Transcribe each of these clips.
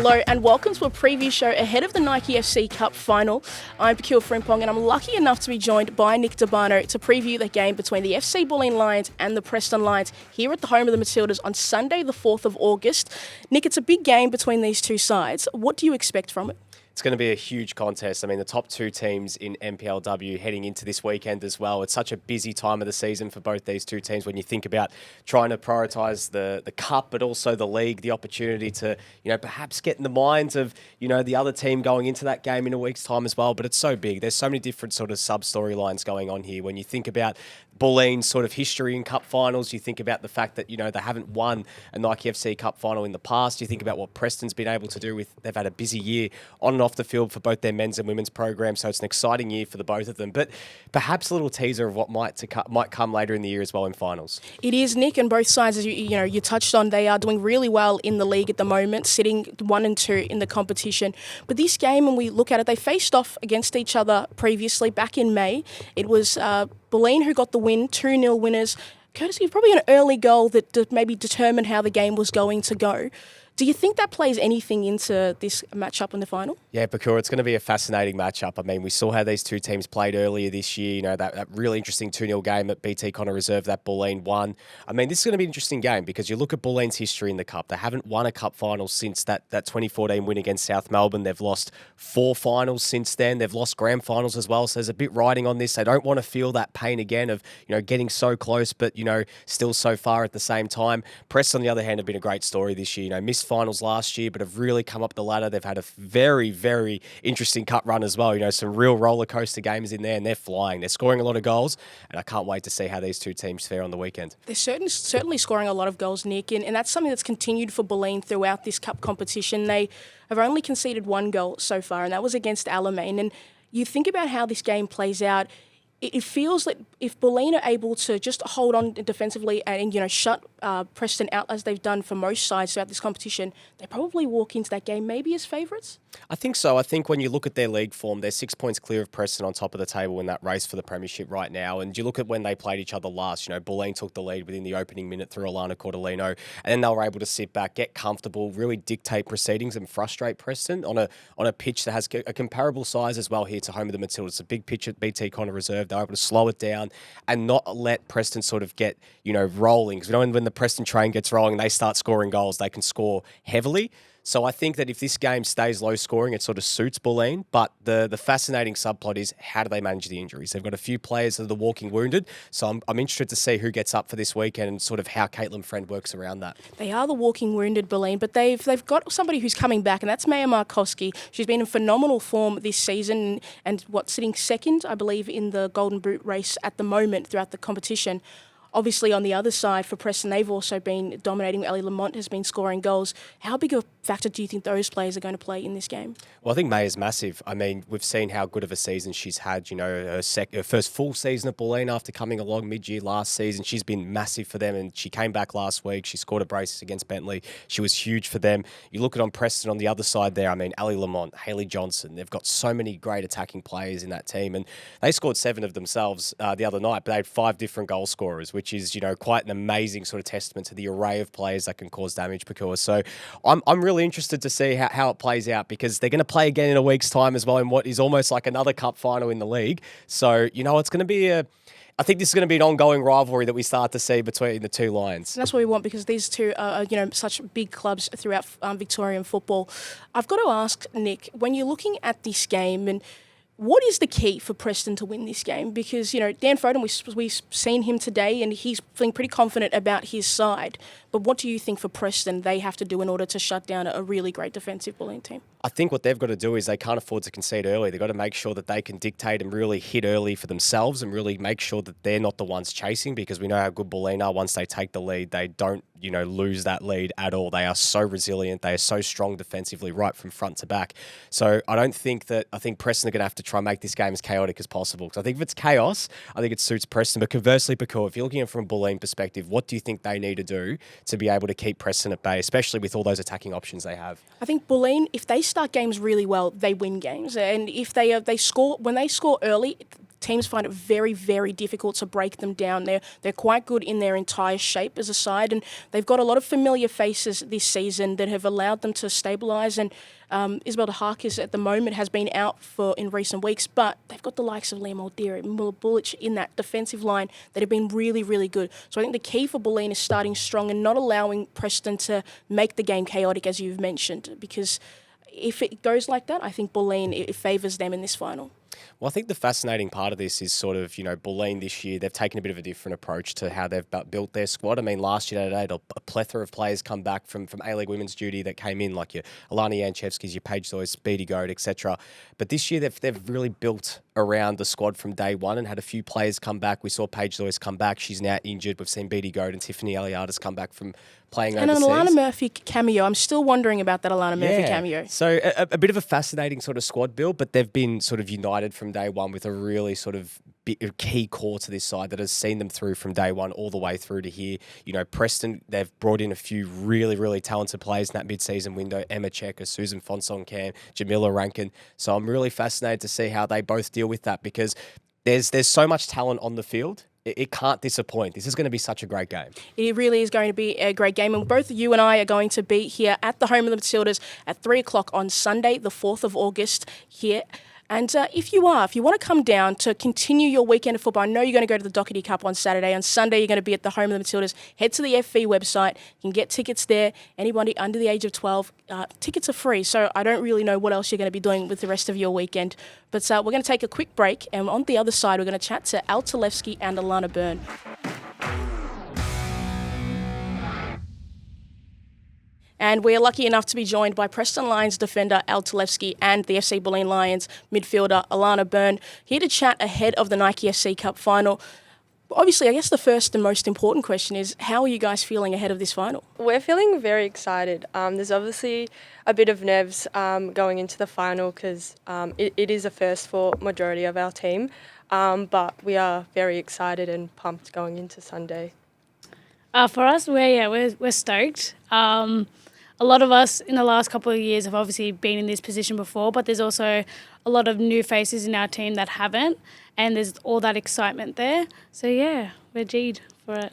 Hello and welcome to a preview show ahead of the Nike FC Cup final. I'm Pokuah Frimpong and I'm lucky enough to be joined by Nick to preview the game between the FC Bulleen Lions and the Preston Lions here at the home of the Matildas on Sunday the 4th of August. Nick, it's a big game between these two sides. What do you expect from it? It's going to be a huge contest. I mean, the top two teams in NPLW heading into this weekend as well. It's such a busy time of the season for both these two teams when you think about trying to prioritise the cup, but also the league, the opportunity to, perhaps get in the minds of, the other team going into that game in a week's time as well. But it's so big. There's so many different sort of sub-storylines going on here. When you think about Bulleen's sort of history in cup finals, you think about the fact that, they haven't won a Nike FC Cup final in the past. You think about what Preston's been able to do with, they've had a busy year on and off the field for both their men's and women's programs. So it's an exciting year for the both of them. But perhaps a little teaser of what might come later in the year as well in finals. It is, Nick, and both sides, as you touched on, they are doing really well in the league at the moment, sitting 1 and 2 in the competition. But this game, when we look at it, they faced off against each other previously back in May. It was Bulleen who got the win, 2-0 winners, courtesy of probably an early goal that maybe determined how the game was going to go. Do you think that plays anything into this matchup in the final? Yeah, Pokuah, it's going to be a fascinating matchup. I mean, we saw how these two teams played earlier this year. That really interesting 2-0 game at BT Connor Reserve that Bulleen won. I mean, this is going to be an interesting game because you look at Bulleen's history in the Cup. They haven't won a Cup final since that 2014 win against South Melbourne. They've lost 4 finals since then. They've lost grand finals as well. So there's a bit riding on this. They don't want to feel that pain again of, getting so close but, still so far at the same time. Preston, on the other hand, have been a great story this year. Missed finals last year, but have really come up the ladder. They've had a very, very interesting cup run as well. Some real roller coaster games in there, and they're flying. They're scoring a lot of goals, and I can't wait to see how these two teams fare on the weekend. They're certainly scoring a lot of goals, Nick, and that's something that's continued for Bulleen throughout this cup competition. They have only conceded 1 goal so far, and that was against Alana. And you think about how this game plays out, it feels like if Bulleen are able to just hold on defensively and shut Preston out as they've done for most sides throughout this competition, they probably walk into that game maybe as favourites. I think so. I think when you look at their league form, they're 6 points clear of Preston on top of the table in that race for the premiership right now. And you look at when they played each other last, Bulleen took the lead within the opening minute through Alana Cordolino, and then they were able to sit back, get comfortable, really dictate proceedings and frustrate Preston on a pitch that has a comparable size as well here to home of the Matildas. It's a big pitch at BT Connor Reserve. They're able to slow it down and not let Preston sort of get, rolling. Because when the Preston train gets rolling, they start scoring goals. They can score heavily. So I think that if this game stays low scoring, it sort of suits Bulleen. But the fascinating subplot is how do they manage the injuries? They've got a few players that are walking wounded. So I'm interested to see who gets up for this weekend and sort of how Caitlin Friend works around that. They are the walking wounded, Bulleen, but they've got somebody who's coming back, and that's Maya Markowski. She's been in phenomenal form this season and sitting second, I believe, in the Golden Boot race at the moment throughout the competition. Obviously, on the other side, for Preston, they've also been dominating. Elle Lamont has been scoring goals. How big of a factor do you think those players are going to play in this game? Well, I think Maya's massive. I mean, we've seen how good of a season she's had. Her first full season at Bulleen after coming along mid-year last season. She's been massive for them, and she came back last week. She scored a brace against Bentley. She was huge for them. You look at on Preston on the other side there. I mean, Elle Lamont, Hayley Johnson. They've got so many great attacking players in that team, and they scored 7 of themselves the other night, but they had 5 different goal scorers, which is quite an amazing sort of testament to the array of players that can cause damage, Pokuah. So I'm really interested to see how it plays out because they're going to play again in a week's time as well in what is almost like another cup final in the league. So, it's going to be I think this is going to be an ongoing rivalry that we start to see between the two Lions. And that's what we want because these two are, such big clubs throughout Victorian football. I've got to ask, Nick, when you're looking at this game and what is the key for Preston to win this game? Because, Dan Foden, we've seen him today and he's feeling pretty confident about his side. But what do you think for Preston they have to do in order to shut down a really great defensive Bulleen team? I think what they've got to do is they can't afford to concede early. They've got to make sure that they can dictate and really hit early for themselves and really make sure that they're not the ones chasing because we know how good Bulleen are. Once they take the lead, they don't, lose that lead at all. They are so resilient. They are so strong defensively right from front to back. So I think Preston are going to have to try and make this game as chaotic as possible. Because I think if it's chaos, I think it suits Preston. But conversely, Pokuah, if you're looking at it from a Bulleen perspective, what do you think they need to do to be able to keep Preston at bay, especially with all those attacking options they have? I think Bulleen, if they start games really well, they win games. And if they score, when they score early, teams find it very, very difficult to break them down. They're quite good in their entire shape as a side, and they've got a lot of familiar faces this season that have allowed them to stabilise. And Isabel de Harkis at the moment has been out in recent weeks, but they've got the likes of Liam O'Deary and Bullich in that defensive line that have been really, really good. So I think the key for Bulleen is starting strong and not allowing Preston to make the game chaotic, as you've mentioned, because if it goes like that, I think Bulleen, it favours them in this final. Well, I think the fascinating part of this is sort of, Bulleen this year, they've taken a bit of a different approach to how they've built their squad. I mean, last year they had a plethora of players come back from A-League Women's duty that came in, like your Alana Janchevskis, your Paige Joyce, Speedy Goat, etc. But this year they've really built around the squad from day one and had a few players come back. We saw Paige Joyce come back. She's now injured. We've seen Beatty Goat and Tiffany Eliadis come back from playing overseas. And an Alana Murphy cameo. I'm still wondering about that Alana Murphy cameo. So a bit of a fascinating sort of squad build, but they've been sort of united from day one with a really sort of key core to this side that has seen them through from day one all the way through to here. Preston, they've brought in a few really, really talented players in that mid-season window. Emma Checker, Susan Fonsong-Cam, Jamila Rankin. So I'm really fascinated to see how they both deal with that, because there's so much talent on the field. It can't disappoint. This is going to be such a great game. It really is going to be a great game. And both you and I are going to be here at the home of the Matildas at 3 o'clock on Sunday, the 4th of August here. And if you want to come down to continue your weekend of football, I know you're going to go to the Doherty Cup on Saturday. On Sunday, you're going to be at the home of the Matildas. Head to the FV website. You can get tickets there. Anybody under the age of 12, tickets are free. So I don't really know what else you're going to be doing with the rest of your weekend. But we're going to take a quick break. And on the other side, we're going to chat to Elle Talevski and Alana Byrne. And we're lucky enough to be joined by Preston Lions defender Elle Talevski and the FC Bulleen Lions midfielder Alana Byrne, here to chat ahead of the Nike FC Cup final. Obviously, I guess the first and most important question is, how are you guys feeling ahead of this final? We're feeling very excited. There's obviously a bit of nerves going into the final because it is a first for majority of our team, but we are very excited and pumped going into Sunday. For us, we're stoked. A lot of us in the last couple of years have obviously been in this position before, but there's also a lot of new faces in our team that haven't, and there's all that excitement there. So, we're G'd for it.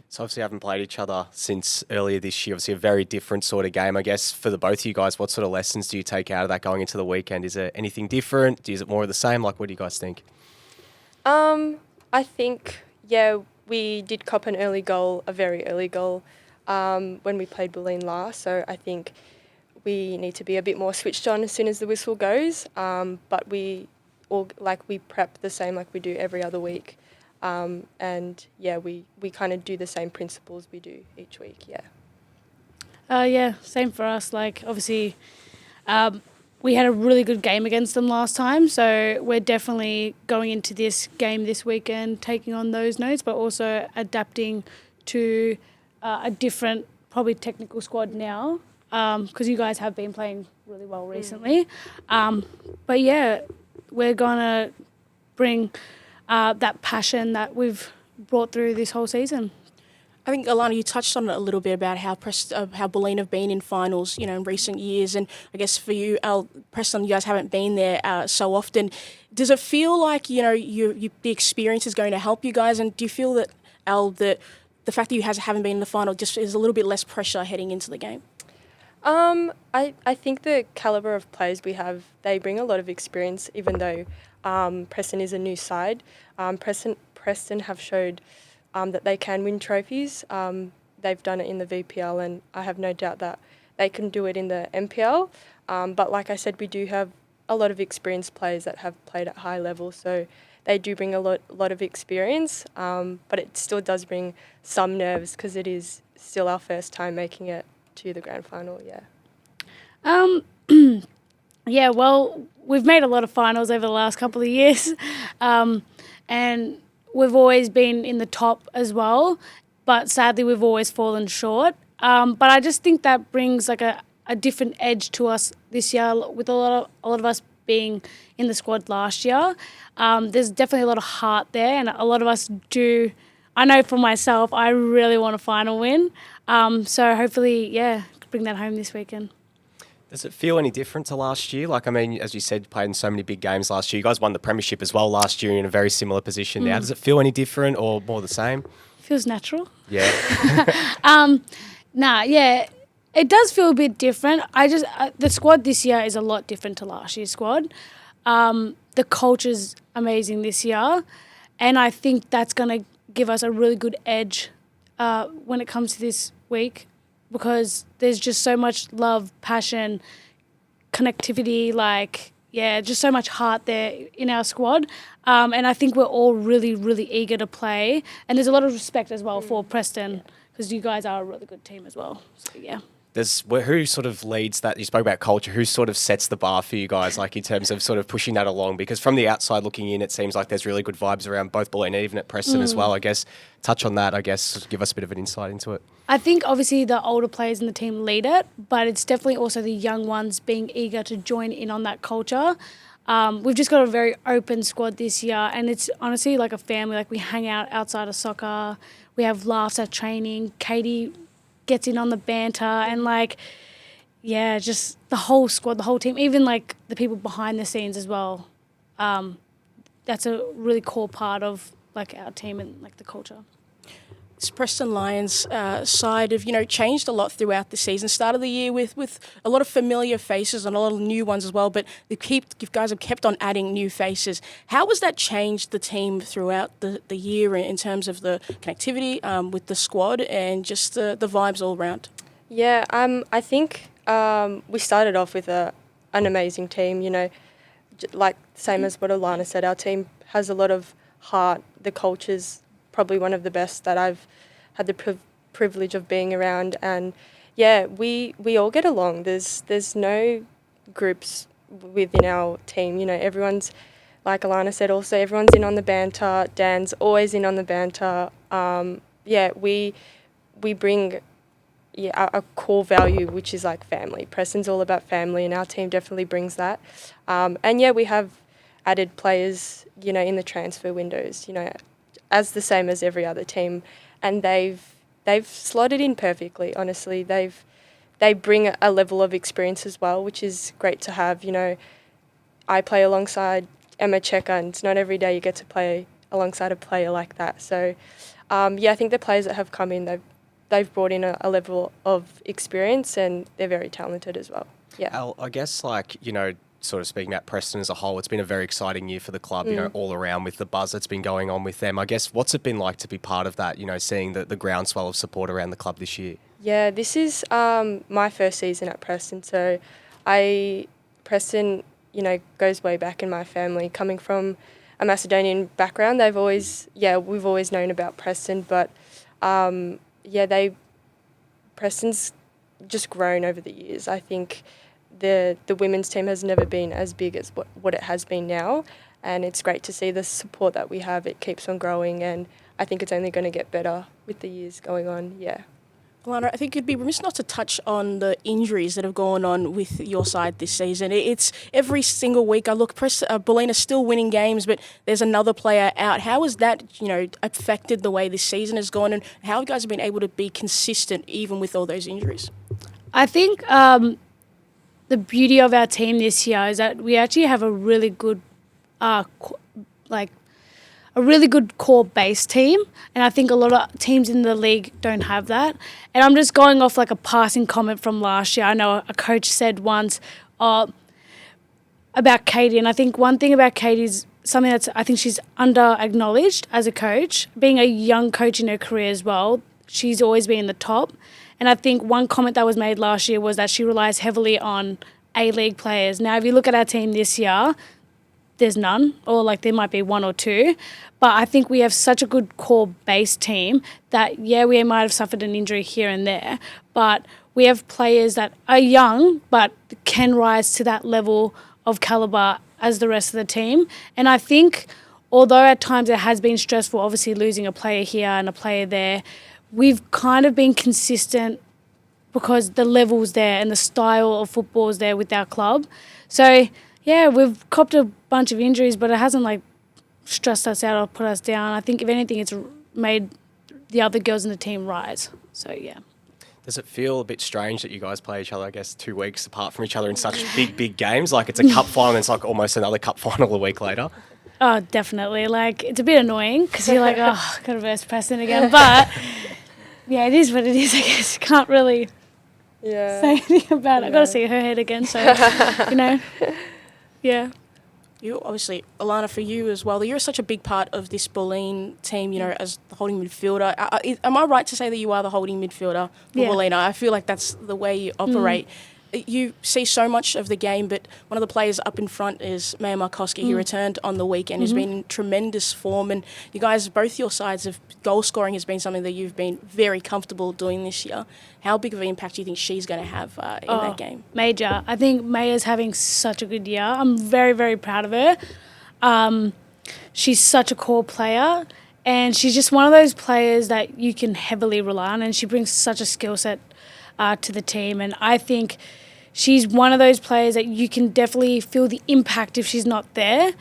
So obviously haven't played each other since earlier this year. Obviously a very different sort of game. I guess for the both of you guys, what sort of lessons do you take out of that going into the weekend? Is there anything different? Is it more of the same? Like, what do you guys think? I think, we did cop an early goal, a very early goal, when we played Bulleen last. So I think we need to be a bit more switched on as soon as the whistle goes. But we prep the same like we do every other week. We kind of do the same principles we do each week, Same for us. Like, obviously, we had a really good game against them last time, so we're definitely going into this game this weekend taking on those notes, but also adapting to a different, probably technical squad now, because you guys have been playing really well recently. We're going to bring that passion that we've brought through this whole season. I think, Alana, you touched on it a little bit about how Bulleen have been in finals, in recent years. And I guess for you, Preston, you guys haven't been there so often. Does it feel like, the experience is going to help you guys? And do you feel that, that the fact that you haven't been in the final just is a little bit less pressure heading into the game? I think the calibre of players we have, they bring a lot of experience, even though Preston is a new side. Preston have showed that they can win trophies. They've done it in the VPL, and I have no doubt that they can do it in the MPL. But like I said, we do have a lot of experienced players that have played at high level, so they do bring a lot of experience. But it still does bring some nerves because it is still our first time making it to the grand final. We've made a lot of finals over the last couple of years, and we've always been in the top as well, but sadly we've always fallen short. But I just think that brings like a different edge to us this year, with a lot of us being in the squad last year. There's definitely a lot of heart there, and a lot of us do. I know for myself, I really want a final win. So hopefully, bring that home this weekend. Does it feel any different to last year? Like, I mean, as you said, you played in so many big games last year. You guys won the premiership as well last year in a very similar position now. Does it feel any different or more the same? Feels natural. Yeah. Yeah, it does feel a bit different. The squad this year is a lot different to last year's squad. The culture's amazing this year, and I think that's going to give us a really good edge when it comes to this week, because there's just so much love, passion, connectivity, just so much heart there in our squad. And I think we're all really, really eager to play. And there's a lot of respect as well for Preston, because you guys are a really good team as well. So, yeah. Who sort of leads that? You spoke about culture. Who sort of sets the bar for you guys, like in terms of sort of pushing that along? Because from the outside looking in, it seems like there's really good vibes around both Bulleen and even at Preston as well. I guess touch on that. I guess give us a bit of an insight into it. I think obviously the older players in the team lead it, but it's definitely also the young ones being eager to join in on that culture. We've just got a very open squad this year, and it's honestly like a family. Like, we hang out outside of soccer, we have laughs at training. Katie gets in on the banter, and just the whole squad, the whole team, even like the people behind the scenes as well. That's a really core part of like our team and like the culture. This Preston Lions side have, changed a lot throughout the season. Started the year with a lot of familiar faces and a lot of new ones as well, but you guys have kept on adding new faces. How has that changed the team throughout the year in terms of the connectivity with the squad and just the vibes all around? Yeah, I think we started off with an amazing team, like same as what Alana said, our team has a lot of heart. The culture's probably one of the best that I've had the privilege of being around, and we all get along. There's no groups within our team. Everyone's, like Alana said, also everyone's in on the banter. Dan's always in on the banter. We bring a core value, which is like family. Preston's all about family, and our team definitely brings that. We have added players, in the transfer windows, as the same as every other team, and they've slotted in perfectly. Honestly, they bring a level of experience as well, which is great to have. I play alongside Emma Checker, and it's not every day you get to play alongside a player like that. So, I think the players that have come in, they've brought in a level of experience, and they're very talented as well. Yeah. Elle, I guess sort of speaking about Preston as a whole, it's been a very exciting year for the club, all around with the buzz that's been going on with them. I guess, what's it been like to be part of that, seeing the groundswell of support around the club this year? Yeah, this is my first season at Preston, so Preston, goes way back in my family. Coming from a Macedonian background, we've always known about Preston, but Preston's just grown over the years. I think the women's team has never been as big as what it has been now, and it's great to see the support that we have. It keeps on growing, and I think it's only going to get better with the years going on. Yeah. Alana, I think it'd be remiss not to touch on the injuries that have gone on with your side this season. It's every single week I look, Bulleen is still winning games, but there's another player out. How has that, affected the way this season has gone, and how you guys have been able to be consistent even with all those injuries? I think the beauty of our team this year is that we actually have a really good, core base team, and I think a lot of teams in the league don't have that. And I'm just going off like a passing comment from last year. I know a coach said once about Katie, and I think one thing about Katie is something that's, I think she's under-acknowledged as a coach. Being a young coach in her career as well, she's always been in the top. And I think one comment that was made last year was that she relies heavily on A-League players. Now, if you look at our team this year, there's none, or there might be one or two. But I think we have such a good core base team that, we might have suffered an injury here and there, but we have players that are young but can rise to that level of calibre as the rest of the team. And I think, although at times it has been stressful, obviously losing a player here and a player there, we've kind of been consistent because the level's there and the style of football is there with our club. So, we've copped a bunch of injuries, but it hasn't stressed us out or put us down. I think if anything, it's made the other girls in the team rise. So, yeah. Does it feel a bit strange that you guys play each other, I guess, 2 weeks apart from each other in such big games? Like, it's a cup final and it's like almost another cup final a week later. Oh, definitely. Like, it's a bit annoying because you're like, oh, got to verse Preston again. But, yeah, it is what it is, I guess. Can't really say anything about it. I've got to see her head again, so, yeah. You obviously, Alana, for you as well, you're such a big part of this Bulleen team, as the holding midfielder. Am I right to say that you are the holding midfielder for Bulleen? I feel like that's the way you operate. You see so much of the game, but one of the players up in front is Maya Markowski, who returned on the weekend, who's been in tremendous form. And you guys, both your sides of goal scoring has been something that you've been very comfortable doing this year. How big of an impact do you think she's going to have in that game? Major. I think Maya's having such a good year. I'm very, very proud of her. She's such a core player, and she's just one of those players that you can heavily rely on, and she brings such a skill set to the team. And I think she's one of those players that you can definitely feel the impact if she's not there.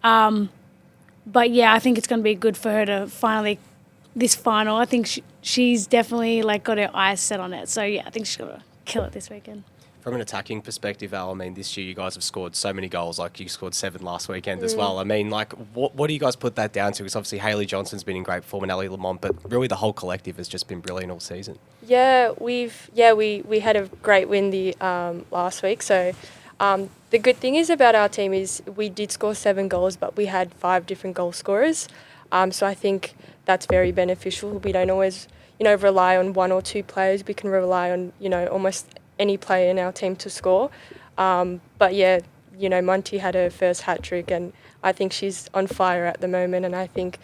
But, yeah, I think it's going to be good for her to finally, this final, I think she's definitely got her eyes set on it. So, yeah, I think she's going to kill it this weekend. From an attacking perspective, Elle, I mean, this year you guys have scored so many goals. Like, you scored 7 last weekend as well. I mean, what do you guys put that down to? Because obviously Hayley Johnson's been in great form and Elle Lamont, but really the whole collective has just been brilliant all season. Yeah, we had a great win the last week. So the good thing is about our team is we did score 7 goals, but we had 5 different goal scorers. So I think that's very beneficial. We don't always, rely on 1 or 2 players. We can rely on, almost any player in our team to score. But yeah, Monty had her first hat trick, and I think she's on fire at the moment. And I think,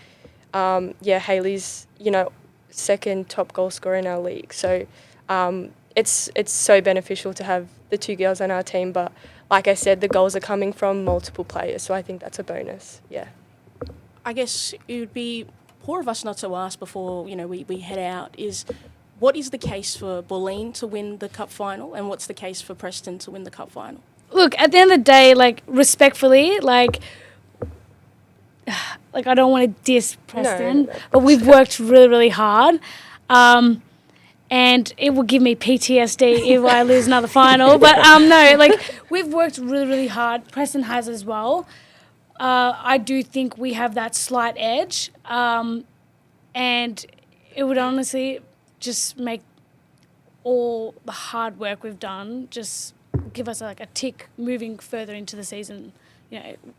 Hayley's, second top goal scorer in our league. So it's so beneficial to have the 2 girls on our team. But like I said, the goals are coming from multiple players, so I think that's a bonus. Yeah. I guess it would be poor of us not to ask before we head out is, what is the case for Bulleen to win the cup final, and what's the case for Preston to win the cup final? Look, at the end of the day, respectfully, I don't want to diss Preston, but we've worked really, really hard. And it will give me PTSD if I lose another final. But we've worked really, really hard. Preston has as well. I do think we have that slight edge. And it would honestly just make all the hard work we've done just give us a tick moving further into the season,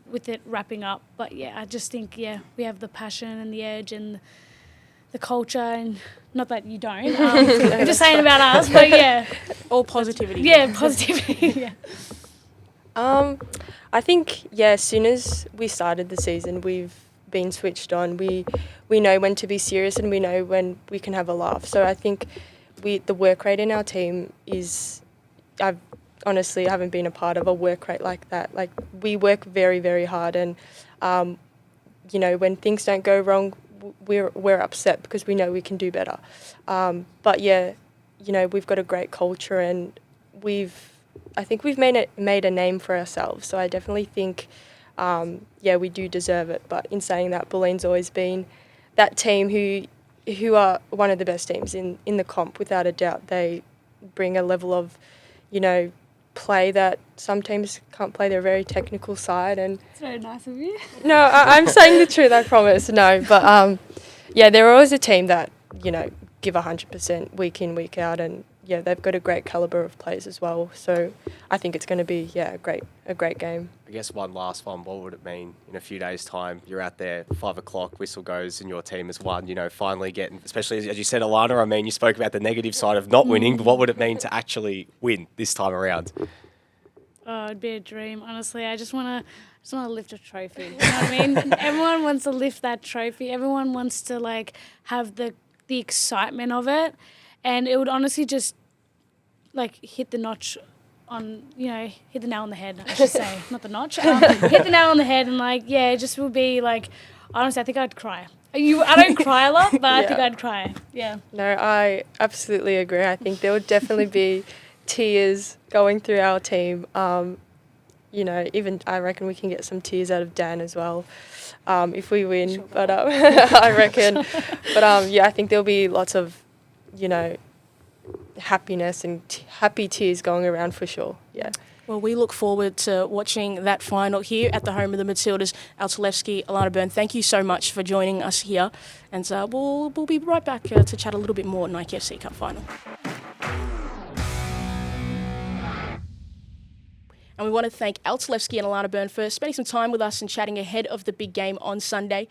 with it wrapping up. But yeah, I just think we have the passion and the edge and the culture, and not that you don't. I'm just saying about us, but yeah, all positivity. Yeah, positivity. Yeah. I think as soon as we started the season, we've been switched on. We know when to be serious, and we know when we can have a laugh. So I think the work rate in our team is, I haven't been a part of a work rate like that. We work very, very hard, and when things don't go wrong, we're upset because we know we can do better. But yeah, we've got a great culture, and I think we've made a name for ourselves. So I definitely think we do deserve it. But in saying that, Bulleen's always been that team who are one of the best teams in the comp, without a doubt. They bring a level of, play that some teams can't play. They're a very technical side. And it's very nice of you. No, I'm saying the truth, I promise. No, but they're always a team that, give 100% week in, week out, and they've got a great calibre of players as well. So I think it's going to be a great game. I guess one last one. What would it mean in a few days' time? You're out there, 5 o'clock, whistle goes, and your team has won. Finally getting, especially as you said, Alana. I mean, you spoke about the negative side of not winning, but what would it mean to actually win this time around? Oh, it'd be a dream. Honestly, I just want to lift a trophy. You know what I mean? Everyone wants to lift that trophy. Everyone wants to have the excitement of it. And it would honestly just, hit the notch on, hit the nail on the head, I should say. Not the notch. Hit the nail on the head and, it just would be, honestly, I think I'd cry. I don't cry a lot, but I think I'd cry. Yeah. No, I absolutely agree. I think there would definitely be tears going through our team. Even I reckon we can get some tears out of Dan as well if we win. Sure. But I reckon. But, I think there'll be lots of, happiness and happy tears going around for sure. Yeah. Well, we look forward to watching that final here at the home of the Matildas. Elle, Talevski, Alana Byrne, thank you so much for joining us here. And we'll be right back to chat a little bit more Nike FC Cup final. And we want to thank Elle, Talevski and Alana Byrne for spending some time with us and chatting ahead of the big game on Sunday.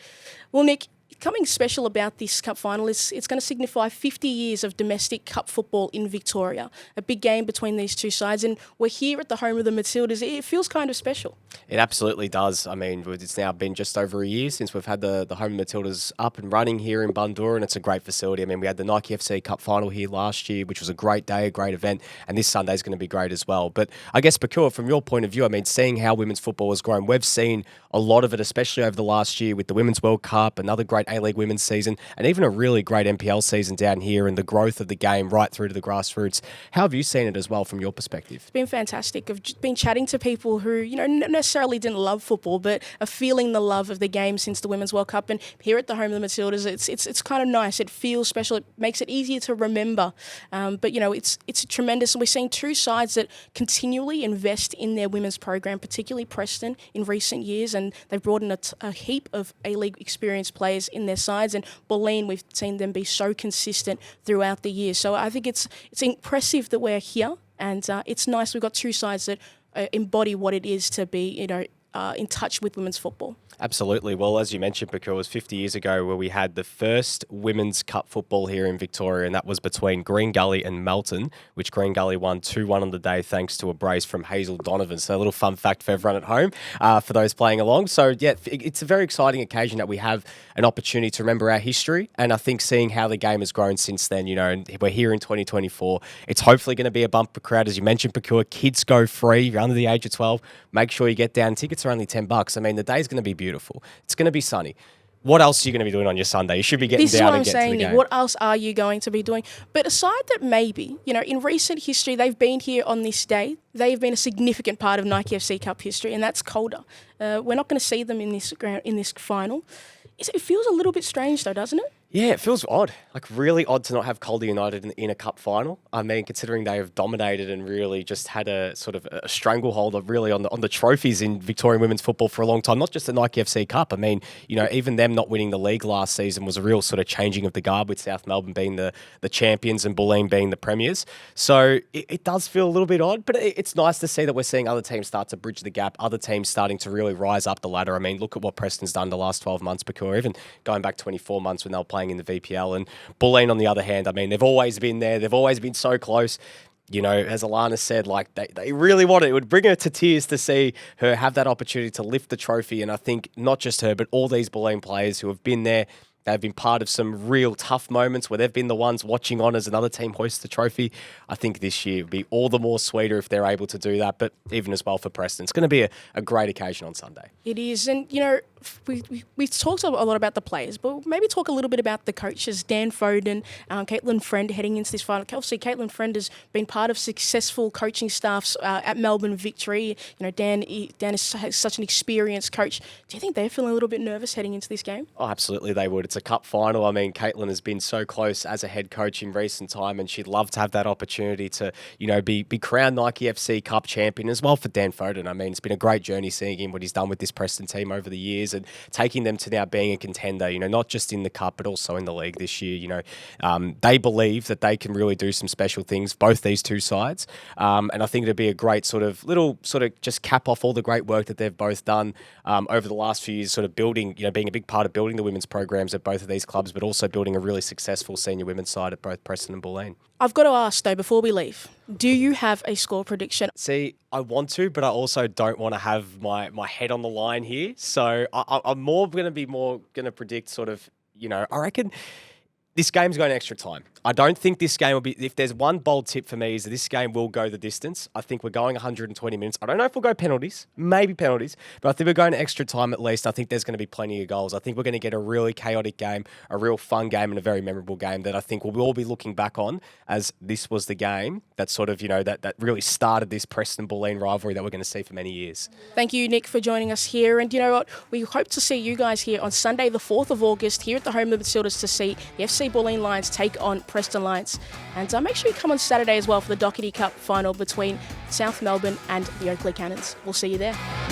Well, Nick, something special about this cup final is it's going to signify 50 years of domestic cup football in Victoria. A big game between these two sides, and we're here at the home of the Matildas. It feels kind of special. It absolutely does. I mean, it's now been just over a year since we've had the home Matildas up and running here in Bundoora, and it's a great facility. I mean, we had the Nike FC Cup final here last year, which was a great day, a great event, and this Sunday is going to be great as well. But I guess, Pokuah, from your point of view, I mean, seeing how women's football has grown, we've seen a lot of it, especially over the last year with the Women's World Cup, another great A-League women's season, and even a really great NPL season down here, and the growth of the game right through to the grassroots. How have you seen it as well from your perspective? It's been fantastic. I've been chatting to people who, necessarily didn't love football, but are feeling the love of the game since the Women's World Cup. And here at the home of the Matildas, it's kind of nice. It feels special. It makes it easier to remember. But it's tremendous. And we're seeing two sides that continually invest in their women's program, particularly Preston in recent years. And they've brought in a heap of A-League experienced players in their sides. And Bulleen, we've seen them be so consistent throughout the year. So I think it's impressive that we're here. And it's nice we've got two sides that embody what it is to be, in touch with women's football. Absolutely. Well, as you mentioned, Pokuah, it was 50 years ago where we had the first Women's Cup football here in Victoria, and that was between Green Gully and Melton, which Green Gully won 2-1 on the day thanks to a brace from Hazel Donovan. So a little fun fact for everyone at home, for those playing along. So, yeah, it's a very exciting occasion that we have an opportunity to remember our history, and I think seeing how the game has grown since then, and we're here in 2024, it's hopefully going to be a bumper crowd. As you mentioned, Pokuah, kids go free. If you're under the age of 12, make sure you get down. Tickets are only $10. I mean, the day's going to be beautiful. It's going to be sunny. What else are you going to be doing on your Sunday? You should be getting down and getting to the game. This is what I'm saying, Nick. What else are you going to be doing? But aside that maybe, in recent history, they've been here on this day. They've been a significant part of Nike FC Cup history, and that's colder. We're not going to see them in this final. It feels a little bit strange, though, doesn't it? Yeah, it feels odd. Like, really odd to not have Calder United in a cup final. I mean, considering they have dominated and really just had a sort of a stranglehold of really on the trophies in Victorian women's football for a long time, not just the Nike FC Cup. I mean, even them not winning the league last season was a real sort of changing of the guard, with South Melbourne being the champions and Bulleen being the premiers. So it does feel a little bit odd, but it's nice to see that we're seeing other teams start to bridge the gap, other teams starting to really rise up the ladder. I mean, look at what Preston's done the last 12 months, Pokuah, even going back 24 months when they were playing in the VPL. And Bulleen, on the other hand, I mean, they've always been there. They've always been so close. As Alana said, like they really want it. It would bring her to tears to see her have that opportunity to lift the trophy. And I think not just her, but all these Bulleen players who have been there, they've been part of some real tough moments where they've been the ones watching on as another team hoists the trophy. I think this year would be all the more sweeter if they're able to do that, but even as well for Preston. It's going to be a great occasion on Sunday. It is. And, we talked a lot about the players, but maybe talk a little bit about the coaches, Dan Foden, Caitlin Friend heading into this final. Obviously, Caitlin Friend has been part of successful coaching staffs at Melbourne Victory. Dan is such an experienced coach. Do you think they're feeling a little bit nervous heading into this game? Oh, absolutely they would. It's a cup final. I mean, Caitlin has been so close as a head coach in recent time, and she'd love to have that opportunity to, be crowned Nike FC Cup champion as well for Dan Foden. I mean, it's been a great journey seeing him, what he's done with this Preston team over the years and taking them to now being a contender, not just in the cup, but also in the league this year. They believe that they can really do some special things, both these two sides. And I think it'd be a great just cap off all the great work that they've both done over the last few years, sort of building, being a big part of building the women's programs at both of these clubs, but also building a really successful senior women's side at both Preston and Bulleen. I've got to ask, though, before we leave, do you have a score prediction? See, I want to, but I also don't want to have my head on the line here. So I'm going to predict sort of, I reckon this game's going extra time. I don't think this game will be, if there's one bold tip for me, is that this game will go the distance. I think we're going 120 minutes. I don't know if we'll go penalties, maybe penalties, but I think we're going extra time at least. I think there's going to be plenty of goals. I think we're going to get a really chaotic game, a real fun game, and a very memorable game that I think we'll all be looking back on as this was the game that sort of, that really started this Preston-Bulleen rivalry that we're going to see for many years. Thank you, Nick, for joining us here. And you know what? We hope to see you guys here on Sunday, the 4th of August, here at the home of the Matildas to see the FC see Bulleen Lions take on Preston Lions. And make sure you come on Saturday as well for the Doherty Cup final between South Melbourne and the Oakley Cannons. We'll see you there.